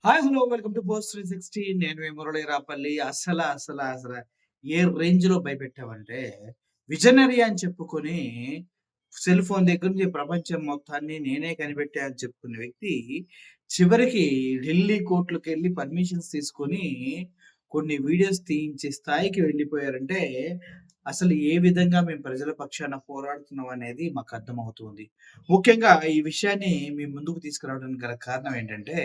Hi! Hello! Welcome to post 360. నేను మీ మురళి రాపల్లి. అసల ఏ రేంజ్‌లో భయపెట్టావంటే, విజనరీ అని చెప్పుకొని, సెల్ ఫోన్ దగ్గర నుంచి ప్రపంచం మొత్తాన్ని నేనే కనిపెట్టా అని చెప్పుకున్న వ్యక్తి, చివరికి ఢిల్లీ కోర్ట్‌లకెళ్ళి పర్మిషన్స్ తీసుకొని, కొన్ని వీడియోస్ తీయించే స్థాయికి వెళ్ళిపోయారంటే, అసలు ఏ విధంగా మేము ప్రజల పక్షాన పోరాడుతున్నాం అనేది మాకు అర్థమవుతుంది. ముఖ్యంగా ఈ విషయాన్ని మీ ముందుకు తీసుకురావడానికి గల కారణం ఏంటంటే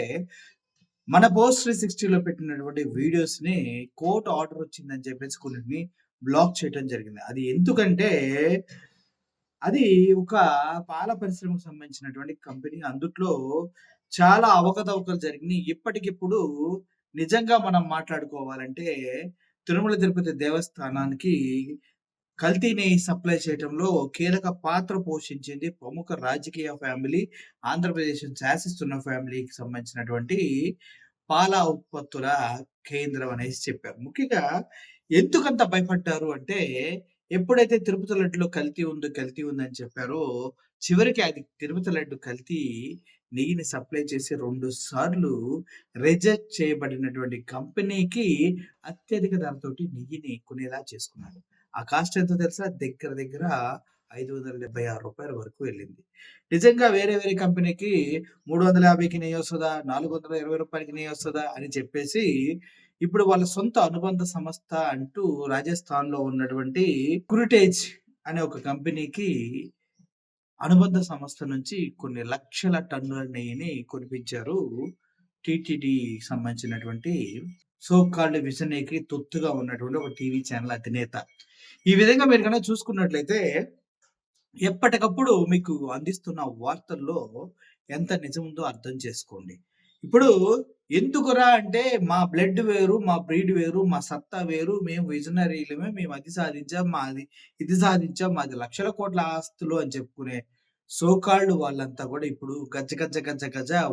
మన పోస్ట్ 360లో పెట్టినటువంటి వీడియోస్‌ని కోర్ట్ ఆర్డర్ వచ్చిందని చెప్పేసి కొన్నిటిని బ్లాక్ చేయటం జరిగింది. అది ఎందుకంటే, అది ఒక పాల పరిశ్రమకు సంబంధించినటువంటి కంపెనీ. అందుట్లో చాలా అవకతవకలు జరిగినియి. ఇప్పటికిప్పుడు నిజంగా మనం మాట్లాడుకోవాలంటే, తిరుమల తిరుపతి దేవస్థానానికి కల్తీని సప్లై చేయటంలో కీలక పాత్ర పోషించింది ప్రముఖ రాజకీయ ఫ్యామిలీ, ఆంధ్రప్రదేశ్‌ని శాసిస్తున్న ఫ్యామిలీకి సంబంధించినటువంటి పాల ఉత్పత్తుల కేంద్రం అనేసి చెప్పారు. ముఖ్యంగా ఎందుకంత భయపడ్డారు అంటే, ఎప్పుడైతే తిరుపతి లడ్డులో కల్తీ ఉందని చెప్పారో, చివరికి అది తిరుపతి లడ్డు కల్తీ నెయ్యిని సప్లై చేసి 2 సార్లు రిజెక్ట్ చేయబడినటువంటి కంపెనీకి అత్యధిక ధరతోటి నెయ్యిని కొనేలా చేసుకున్నారు. ఆ కాస్ట్ ఎంతో తెలుసా? దగ్గర దగ్గర రూ. 576 వరకు వెళ్ళింది. నిజంగా వేరే వేరే కంపెనీకి 350కి నెయ్యొస్తదా? రూ. 420కి నెయ్యొస్తదా? అని చెప్పేసి ఇప్పుడు వాళ్ళ సొంత అనుబంధ సంస్థ అంటూ రాజస్థాన్‌లో ఉన్నటువంటి కురిటేజ్ అనే ఒక కంపెనీకి అనుబంధ సంస్థ నుంచి కొన్ని లక్షల టన్నుల నెయ్యిని కొనిపించారు. టీటీడీ సంబంధించినటువంటి సో కాల్డ్ విజనరీకి తొత్తుగా ఉన్నటువంటి ఒక టీవీ ఛానల్ అధినేత. ఈ విధంగా మీరు గనక చూసుకున్నట్లయితే ఎప్పటికప్పుడు మీకు అందిస్తున్న వార్తల్లో ఎంత నిజముందో అర్థం చేసుకోండి. ఇప్పుడు ఎందుకురా అంటే మా బ్లడ్ వేరు, మా బ్రీడ్ వేరు, మా సత్తా వేరు, మేము విజనరీలమే, మేము అది సాధించాం, మాది ఇది సాధించాం, మాది లక్షల కోట్ల ఆస్తులు అని చెప్పుకునే సో కాల్డ్ వాళ్ళంతా కూడా ఇప్పుడు గజ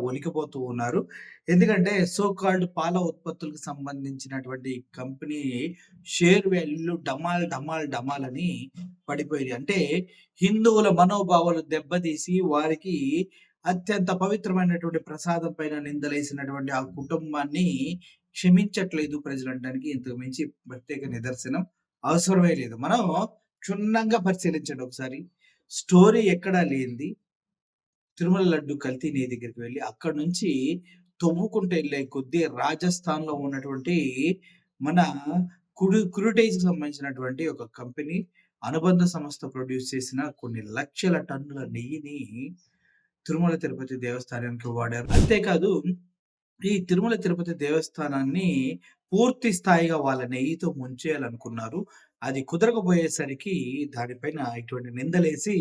వణికిపోతూ ఉన్నారు. ఎందుకంటే సో కాల్డ్ పాల ఉత్పత్తులకు సంబంధించినటువంటి కంపెనీ షేర్ వాల్యూలు డమాల్ అని పడిపోయాయి. అంటే హిందువుల మనోభావాలు దెబ్బతీసి వారికి అత్యంత పవిత్రమైనటువంటి ప్రసాదం పైన నిందలేసినటువంటి ఆ కుటుంబాన్ని క్షమించట్లేదు ప్రజలనడానికి ఇంతకు మించి ప్రత్యేక నిదర్శనం అవసరమే లేదు. మనం క్షుణ్ణంగా పరిశీలించండి ఒకసారి. స్టోరీ ఎక్కడా లేనిది తిరుమల లడ్డు కల్తీ నెయ్యి దగ్గరికి వెళ్లి అక్కడి నుంచి తవ్వుకుంటూ ఎళ్ళే కొద్దీ రాజస్థాన్‌లో ఉన్నటువంటి మన క్రూటైజ్‌కి సంబంధించినటువంటి ఒక కంపెనీ అనుబంధ సంస్థ ప్రొడ్యూస్ చేసిన కొన్ని లక్షల టన్నుల నెయ్యిని తిరుమల తిరుపతి దేవస్థానానికి వాడారు. అంతేకాదు ఈ తిరుమల తిరుపతి దేవస్థానాన్ని పూర్తి స్థాయిగా వాళ్ళ నెయ్యితో ముంచేయాలనుకున్నారు. అది కుదరకపోయేసరికి దానిపైన ఇటువంటి నిందలేసి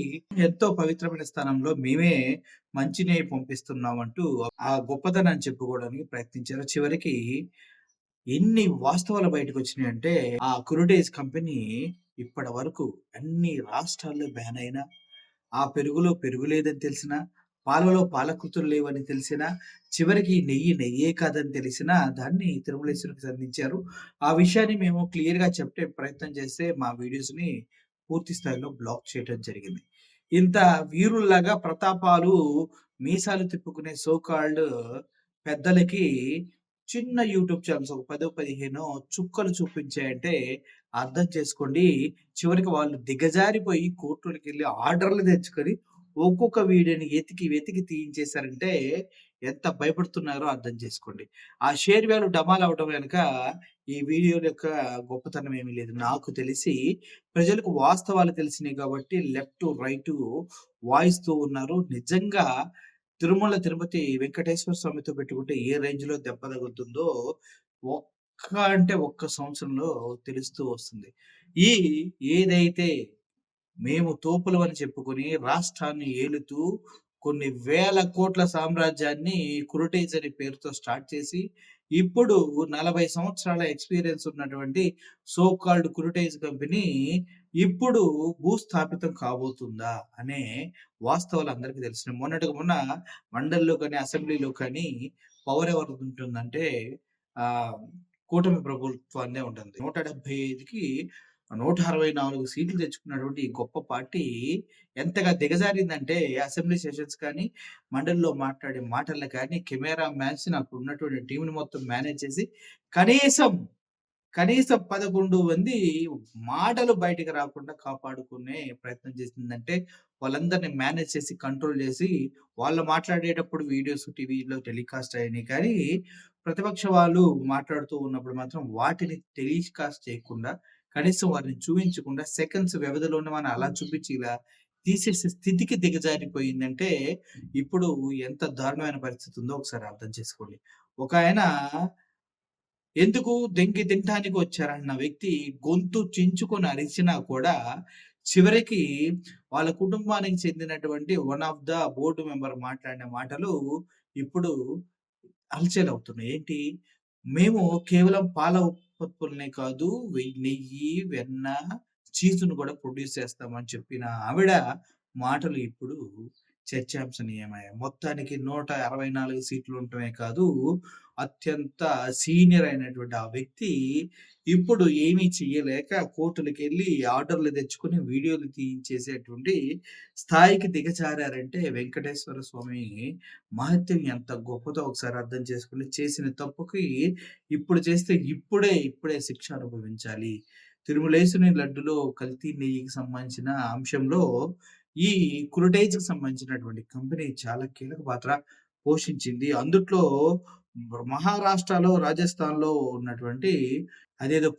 ఎంతో పవిత్రమైన స్థానంలో మేమే మంచి నెయ్యి పంపిస్తున్నామంటూ ఆ గొప్పతనాన్ని చెప్పుకోవడానికి ప్రయత్నించారు. చివరికి ఎన్ని వాస్తవాలు బయటకొచ్చినాయంటే ఆ కురిటేజ్ కంపెనీ ఇప్పటి వరకు అన్ని రాష్ట్రాల్లో బ్యాన్ అయినా, ఆ పెరుగులో పెరుగు లేదని తెలిసినా, పాలలో పాలకృతులు లేవని తెలిసినా, చివరికి నెయ్యి నెయ్యే కాదని తెలిసినా దాన్ని తిరుమలేశ్వరికి అందించారు. ఆ విషయాన్ని మేము క్లియర్‌గా చెప్పే ప్రయత్నం చేస్తే మా వీడియోస్‌ని పూర్తి స్థాయిలో బ్లాక్ చేయటం జరిగింది. ఇంత వీరుల్లాగా ప్రతాపాలు, మీసాలు తిప్పుకునే సో కాల్డ్ పెద్దలకి చిన్న యూట్యూబ్ ఛానెల్స్ ఒక 10, 15 చుక్కలు చూపించాయంటే అర్థం చేసుకోండి. చివరికి వాళ్ళు దిగజారిపోయి కోర్టులకెళ్ళి ఆర్డర్‌లు తెచ్చుకొని ఒక్కొక్క వీడియోని వెతికి తీయించేసారంటే ఎంత భయపడుతున్నారో అర్థం చేసుకోండి. ఆ షేర్ వాల్యూ డమాల్ అవ్వడం వెనక ఈ వీడియోల యొక్క గొప్పతనం ఏమీ లేదు. నాకు తెలిసి ప్రజలకు వాస్తవాలు తెలిసినాయి కాబట్టి లెఫ్ట్, రైటు వాయిస్తూ ఉన్నారు. నిజంగా తిరుమల తిరుపతి వెంకటేశ్వర స్వామితో పెట్టుకుంటే ఏ రేంజ్‌లో దెబ్బ తగులుతుందో ఒక్క సంవత్సరంలో తెలుస్తూ వస్తుంది. ఈ ఏదైతే మేము తోపులమని చెప్పుకొని రాష్ట్రాన్ని ఏలుతూ కొన్ని వేల కోట్ల సామ్రాజ్యాన్ని కురిటేజ్ అనే పేరుతో స్టార్ట్ చేసి, ఇప్పుడు 40 సంవత్సరాల ఎక్స్‌పీరియన్స్ ఉన్నటువంటి సో కాల్డ్ కురిటేజ్ కంపెనీ ఇప్పుడు భూస్థాపితం కాబోతుందా అనే వాస్తవాలు అందరికీ తెలిసినయి. మొన్నటికి మొన్న మండలిలో కానీ, అసెంబ్లీలో కానీ పవర్ ఎవరిదుంటుందంటే ఆహ్, కూటమి ప్రభుత్వానిదే ఉంటుంది. 175కి 164 సీట్లు తెచ్చుకున్నటువంటి ఈ గొప్ప పార్టీ ఎంతగా దిగజారిందంటే అసెంబ్లీ సెషన్స్ కానీ, మండలిలో మాట్లాడే మాటలను కానీ, కెమెరా మ్యాన్స్ అక్కడున్నటువంటి టీమ్‌ని మొత్తం మేనేజ్ చేసి కనీసం కనీసం 11 మంది మాటలు బయటికి రాకుండా కాపాడుకునే ప్రయత్నం చేసిందంటే, వాళ్ళందరిని మేనేజ్ చేసి, కంట్రోల్ చేసి, వాళ్ళు మాట్లాడేటప్పుడు వీడియోస్ టీవీలో టెలికాస్ట్ అయినాయి కానీ, ప్రతిపక్ష వాళ్ళు మాట్లాడుతూ ఉన్నప్పుడు మాత్రం వాటిని టెలికాస్ట్ చేయకుండా, కనీసం వారిని చూయించకుండా సెకండ్స్ వ్యవధిలోనే మనం అలా చూపించి ఇలా తీసేసే స్థితికి దిగజారిపోయిందంటే, ఇప్పుడు ఎంత దారుణమైన పరిస్థితి ఉందో ఒకసారి అర్థం చేసుకోండి. ఒకాయన ఎందుకు దెంగి తినటానికి వచ్చారన్న వ్యక్తి గొంతు చించుకొని అరిచినా కూడా, చివరికి వాళ్ళ కుటుంబానికి చెందినటువంటి one of the board member మాట్లాడిన మాటలు ఇప్పుడు హల్చలవుతున్నాయి. ఏంటి? మేము కేవలం పాల ఉత్పత్తులనే కాదు, నెయ్యి, వెన్న, చీజును కూడా ప్రొడ్యూస్ చేస్తామని చెప్పిన ఆవిడ మాటలు ఇప్పుడు చర్చాంశనీయమయ్యాయి. మొత్తానికి 164 సీట్లు ఉండటమే కాదు, అత్యంత సీనియర్ అయినటువంటి ఆ వ్యక్తి ఇప్పుడు ఏమీ చెయ్యలేక కోర్టులకెళ్ళి ఆర్డర్‌లు తెచ్చుకొని వీడియోలు తీయించేసేటువంటి స్థాయికి దిగజారారంటే వెంకటేశ్వర స్వామి మహత్యం ఎంత గొప్పదో ఒకసారి అర్థం చేసుకోండి. చేసిన తప్పుకి ఇప్పుడు చేస్తే ఇప్పుడే శిక్ష అనుభవించాలి. తిరుమలేసుని లడ్డులో కల్తీ నెయ్యికి సంబంధించిన అంశంలో ఈ క్రూటైజ్‌కి సంబంధించినటువంటి కంపెనీ చాలా కీలక పాత్ర పోషించింది. అందుట్లో మహారాష్ట్రలో, రాజస్థాన్‌లో ఉన్నటువంటి అదేదో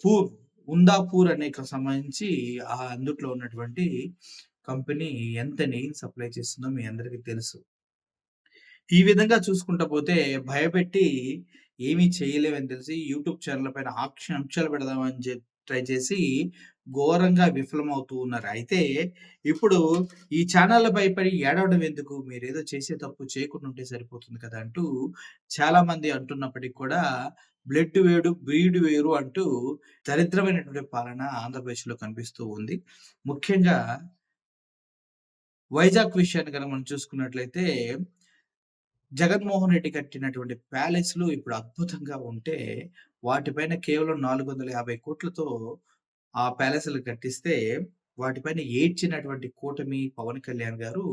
ఉందాపూర్ అనే సంబంధించి అందుట్లో ఉన్నటువంటి కంపెనీ ఎంత నెయ్యిని సప్లై చేస్తుందో మీ అందరికీ తెలుసు. ఈ విధంగా చూసుకుంటా పోతే భయపెట్టి ఏమీ చేయలేమని తెలిసి యూట్యూబ్ ఛానెల్ పైన ఆంక్షలు పెడదామని ట్రై చేసి ఘోరంగా విఫలమవుతూ ఉన్నారు. అయితే ఇప్పుడు ఈ ఛానెల్‌ల భయపడి ఏడవడం ఎందుకు? మీరేదో చేసే తప్పు చేయకుండా ఉంటే సరిపోతుంది కదా! అంటూ చాలామంది అంటున్నప్పటికి కూడా బ్లడ్ వేరు, బ్రీడ్ వేరు అంటూ దరిద్రమైనటువంటి పాలన ఆంధ్రప్రదేశ్‌లో కనిపిస్తూ ఉంది. ముఖ్యంగా వైజాగ్ విషయాన్ని గనక మనం చూసుకున్నట్లయితే జగన్మోహన్ రెడ్డి కట్టినటువంటి ప్యాలెస్‌లు ఇప్పుడు అద్భుతంగా ఉంటే, వాటిపైన కేవలం 450,00,00,000తో ఆ ప్యాలెస్‌లు కట్టిస్తే, వాటిపైన ఏడ్చినటువంటి కూటమి పవన్ కళ్యాణ్ గారు,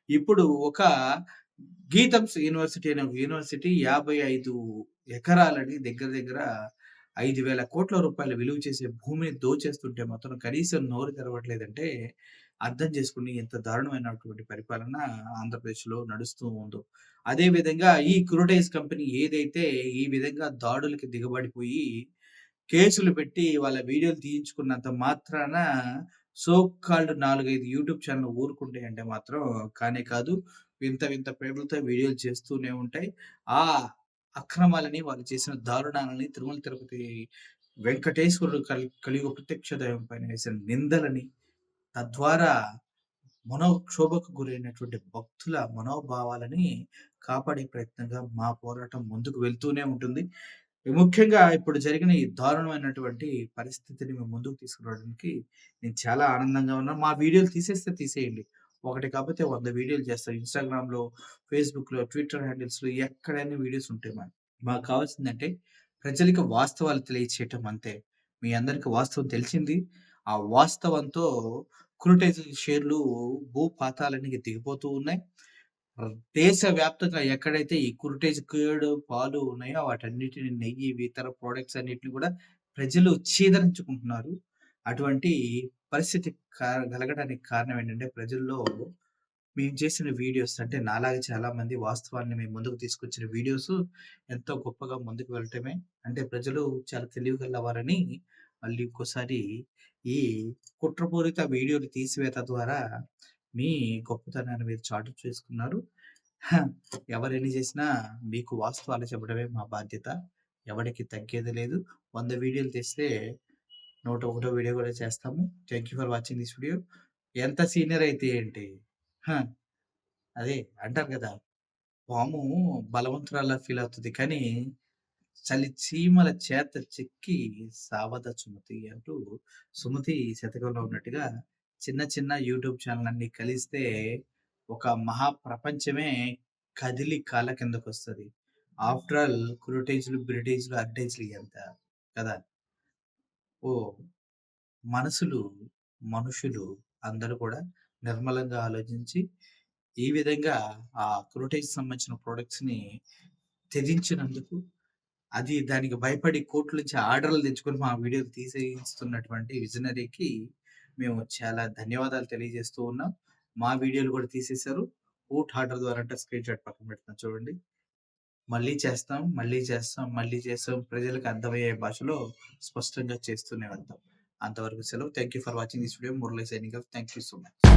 ఇప్పుడు ఒక గీతమ్స్ యూనివర్సిటీ అనే ఒక యూనివర్సిటీ 55 ఎకరాలని దగ్గర దగ్గర రూ. 5,00,00,00,000 విలువ చేసే భూమిని దోచేస్తుంటే మాత్రం కనీసం నోరు తెరవట్లేదంటే, అర్థం చేసుకోండి ఎంత దారుణమైనటువంటి పరిపాలన ఆంధ్రప్రదేశ్‌లో నడుస్తూ ఉందో. అదే విధంగా ఈ క్రూటైజ్ కంపెనీ ఏదైతే ఈ విధంగా దాడులకి దిగబడిపోయి, కేసులు పెట్టి వాళ్ళ వీడియోలు తీయించుకున్నంత మాత్రాన సో కాల్డ్ 4, 5 యూట్యూబ్ ఛానెల్ ఊరుకుంటాయంటే మాత్రం కానే కాదు. వింత వింత పేర్లతో వీడియోలు చేస్తూనే ఉంటాయి. ఆ అక్రమాలని, వాళ్ళు చేసిన దారుణాలని తిరుమల తిరుపతి వెంకటేశ్వరుడు కలియుగ ప్రత్యక్ష దైవం పైన వేసిన నిందలని, తద్వారా మనోక్షోభకు గురైనటువంటి భక్తుల మనోభావాలని కాపాడే ప్రయత్నంగా మా పోరాటం ముందుకు వెళ్తూనే ఉంటుంది. ముఖ్యంగా ఇప్పుడు జరిగిన ఈ దారుణమైనటువంటి పరిస్థితిని మేము ముందుకు తీసుకురావడానికి నేను చాలా ఆనందంగా ఉన్నాను. మా వీడియోలు తీసేస్తే తీసేయండి. ఒకటి కాకపోతే 100 వీడియోలు చేస్తాం. ఇన్‌స్టాగ్రామ్‌లో, ఫేస్‌బుక్‌లో, ట్విట్టర్ హ్యాండిల్స్‌లో ఎక్కడైనా వీడియోస్ ఉంటాయి మాకు కావాల్సిందంటే ప్రజలకి వాస్తవాలు తెలియచేయటం అంతే. మీ అందరికి వాస్తవం తెలిసింది. ఆ వాస్తవంతో క్రూటైజ్ షేర్లు భూపాతాళానికి దిగిపోతూ ఉన్నాయి. దేశవ్యాప్తంగా ఎక్కడైతే ఈ క్రూటైజ్ కర్డ్, పాలు ఉన్నాయో వాటన్నిటిని నెయ్యి, ఇతర ప్రొడక్ట్స్ అన్నిటిని కూడా ప్రజలు చీదరించుకుంటున్నారు. అటువంటి పరిస్థితి కలగడానికి కారణం ఏంటంటే ప్రజల్లో మేము చేసిన వీడియోస్ అంటే నాలాగా చాలామంది వాస్తవాన్ని మేము ముందుకు తీసుకొచ్చిన వీడియోస్ ఎంతో గొప్పగా ముందుకు వెళ్ళటమే. అంటే ప్రజలు చాలా తెలివిగలవారని మళ్ళీ ఇంకోసారి ఈ కుట్రపూరిత వీడియోలు తీసివేత ద్వారా మీ గొప్పతనాన్ని మీరు చాటు చేసుకున్నారు. హ! ఎవరెన్ని చేసినా మీకు వాస్తవాలు చెప్పడమే మా బాధ్యత. ఎవడికి తగ్గేది లేదు. 100 వీడియోలు తీస్తే 101 వీడియో కూడా చేస్తాము. Thank you for watching this video. ఎంత సీనియర్ అయితే ఏంటి? హ! అదే అంటారు కదా! పాము బలవంతురాల్లా ఫీల్ అవుతది. కానీ చీమల చేత చిక్కి సావద సుమతి అంటూ సుమతి శతకంలో ఉన్నట్టుగా చిన్న చిన్న యూట్యూబ్ ఛానెల్ అన్నీ కలిస్తే ఒక మహా ప్రపంచమే కదిలి కాళ్ళ కిందకొస్తది. ఆఫ్టర్ ఆల్ క్రూటేజ్‌లు, బ్రిటేజ్‌లు, అడ్డేజ్‌లు ఎంత కదా! ఓహ్! మనసులు, మనుషులు అందరూ కూడా నిర్మలంగా ఆలోచించి, ఈ విధంగా ఆ క్రూటైజ్‌కి సంబంధించిన ప్రొడక్ట్స్‌ని త్యజించినందుకు, అది దానికి భయపడి కోర్ట్‌ల నుంచి ఆర్డర్‌లు తెచ్చుకొని మా వీడియోలు తీసేయిస్తున్నటువంటి విజనరీకి మేము చాలా ధన్యవాదాలు తెలియజేస్తూ ఉన్నాం. మా వీడియోలు కూడా తీసేశారు. కోర్ట్ ఆర్డర్ ద్వారా అంటే స్క్రీన్‌షాట్ పక్కన పెడుతున్నాను చూడండి. మళ్ళీ చేస్తాం, మళ్ళీ చేస్తాం, మళ్ళీ చేస్తాం. ప్రజలకు అర్థమయ్యే భాషలో స్పష్టంగా చేస్తూనే వెళ్తాం. అంతవరకు సెలవు. Thank you for watching this video. Murali signing off. Thank you so much.